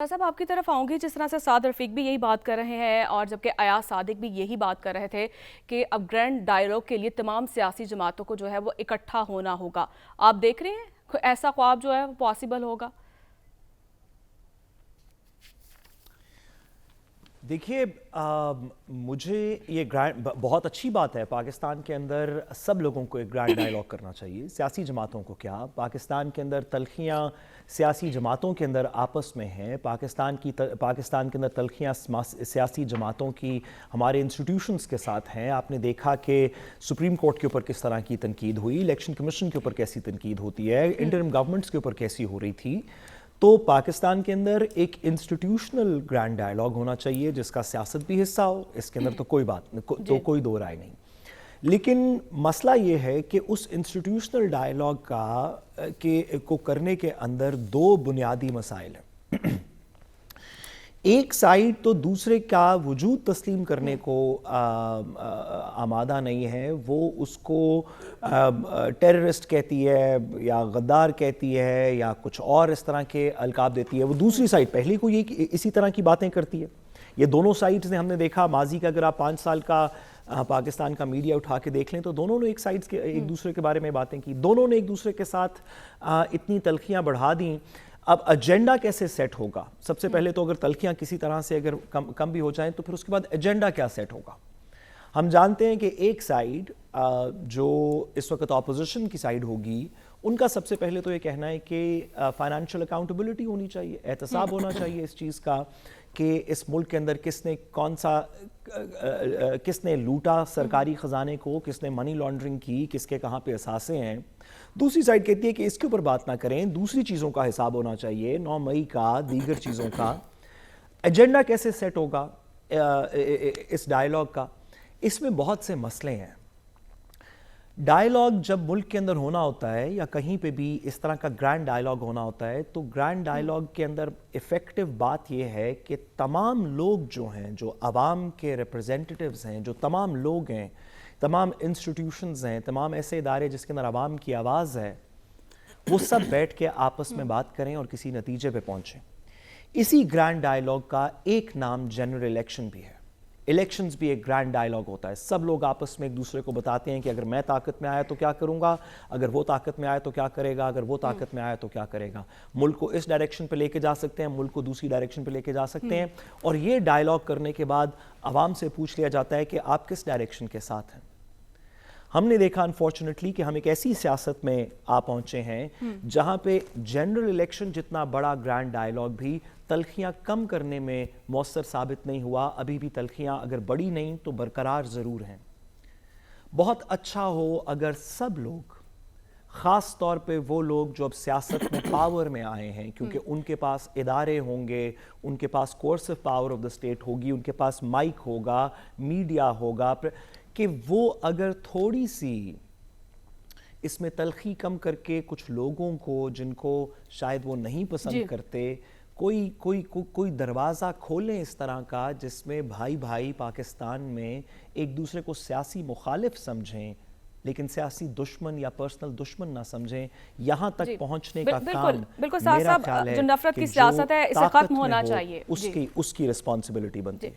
साहब आपकी तरफ आऊँगी। जिस तरह से साद रफ़ीक भी यही बात कर रहे हैं और जबकि अयाज सादिक भी यही बात कर रहे थे कि अब ग्रैंड डायलॉग के लिए तमाम सियासी जमातों को जो है वो इकट्ठा होना होगा। आप देख रहे हैं ऐसा ख्वाब जो है वो पॉसिबल होगा? देखिए, मुझे ये बहुत अच्छी बात है। पाकिस्तान के अंदर सब लोगों को एक ग्रैंड डायलॉग करना चाहिए, सियासी जमातों को क्या। पाकिस्तान के अंदर तलखियाँ सियासी जमातों के अंदर आपस में हैं। पाकिस्तान के अंदर तलखियाँ सियासी जमातों की हमारे इंस्टीट्यूशंस के साथ हैं। आपने देखा कि सुप्रीम कोर्ट के ऊपर किस तरह की तनकीद हुई, इलेक्शन कमीशन के ऊपर कैसी तनकीद होती है, इंटरिम गवर्नमेंट्स के ऊपर कैसी हो रही थी। तो पाकिस्तान के अंदर एक इंस्टीट्यूशनल ग्रैंड डायलॉग होना चाहिए जिसका सियासत भी हिस्सा हो। इसके अंदर तो कोई दो राय नहीं। लेकिन मसला ये है कि उस इंस्टीट्यूशनल डायलॉग को करने के अंदर दो बुनियादी मसाइल हैं। एक साइड तो दूसरे का वजूद तस्लीम करने को आमादा नहीं है। वो उसको टेररिस्ट कहती है या गद्दार कहती है या कुछ और इस तरह के अलकाब देती है। वो दूसरी साइड पहले को ये इसी तरह की बातें करती है। ये दोनों साइड्स ने हमने देखा माजी का, अगर आप 5 साल का पाकिस्तान का मीडिया उठा के देख लें तो दोनों ने एक दूसरे के बारे में बातें की। दोनों ने एक दूसरे के साथ इतनी तलखियाँ बढ़ा दी। अब एजेंडा कैसे सेट होगा? सबसे पहले तो अगर तलखियाँ किसी तरह से अगर कम भी हो जाएं तो फिर उसके बाद एजेंडा क्या सेट होगा? हम जानते हैं कि एक साइड जो इस वक्त अपोजिशन की साइड होगी, उनका सबसे पहले तो ये कहना है कि फाइनेंशियल अकाउंटेबिलिटी होनी चाहिए, एहतसाब होना चाहिए इस चीज़ का कि इस मुल्क के अंदर किसने लूटा सरकारी ख़जाने को, किसने मनी लॉन्ड्रिंग की, किसके कहाँ पे असासे हैं। दूसरी साइड कहती है कि इसके ऊपर बात ना करें, दूसरी चीज़ों का हिसाब होना चाहिए, 9 मई का, दीगर चीज़ों का। एजेंडा कैसे सेट होगा इस डायलॉग का? इसमें बहुत से मसले हैं। डायलॉग जब मुल्क के अंदर होना होता है या कहीं पे भी इस तरह का ग्रैंड डायलॉग होना होता है तो ग्रैंड डायलॉग के अंदर इफ़ेक्टिव बात यह है कि तमाम लोग जो हैं, जो आवाम के रिप्रेजेंटेटिव्स हैं, जो तमाम लोग हैं, तमाम इंस्टीट्यूशंस हैं, तमाम ऐसे इदारे जिसके अंदर आवाम की आवाज़ है, वो सब बैठ के आपस में बात करें और किसी नतीजे पे पहुँचें। इसी ग्रैंड डायलॉग का एक नाम जनरल इलेक्शन भी है। इलेक्शंस भी एक ग्रैंड डायलॉग होता है। सब लोग आपस में एक दूसरे को बताते हैं कि अगर मैं ताकत में आया तो क्या करूंगा, अगर वो ताकत में आया तो क्या करेगा, अगर वो ताकत में आया तो क्या करेगा। मुल्क को इस डायरेक्शन पे लेके जा सकते हैं, मुल्क को दूसरी डायरेक्शन पे लेके जा सकते हैं। और ये डायलॉग करने के बाद आवाम से पूछ लिया जाता है कि आप किस डायरेक्शन के साथ हैं। हमने देखा अनफॉर्चुनेटली कि हम एक ऐसी सियासत में आ पहुंचे हैं जहां पे जनरल इलेक्शन जितना बड़ा ग्रैंड डायलॉग भी तलखियां कम करने में मौसर साबित नहीं हुआ। अभी भी तलखियां अगर बड़ी नहीं तो बरकरार ज़रूर हैं। बहुत अच्छा हो अगर सब लोग, ख़ास तौर पे वो लोग जो अब सियासत में पावर में आए हैं, क्योंकि उनके पास इदारे होंगे, उनके पास coercive power of the state होगी, उनके पास माइक होगा, मीडिया होगा, कि वो अगर थोड़ी सी इसमें तलखी कम करके कुछ लोगों को जिनको शायद वो नहीं पसंद करते, कोई दरवाज़ा खोलें इस तरह का जिसमें भाई भाई पाकिस्तान में एक दूसरे को सियासी मुखालिफ समझें लेकिन सियासी दुश्मन या पर्सनल दुश्मन ना समझें, यहाँ तक पहुँचने का काम मेरा ख्याल है जो नफरत की कि सियासत है इसे खत्म होना हो, चाहिए। उसकी रिस्पॉन्सिबिलिटी बनती है।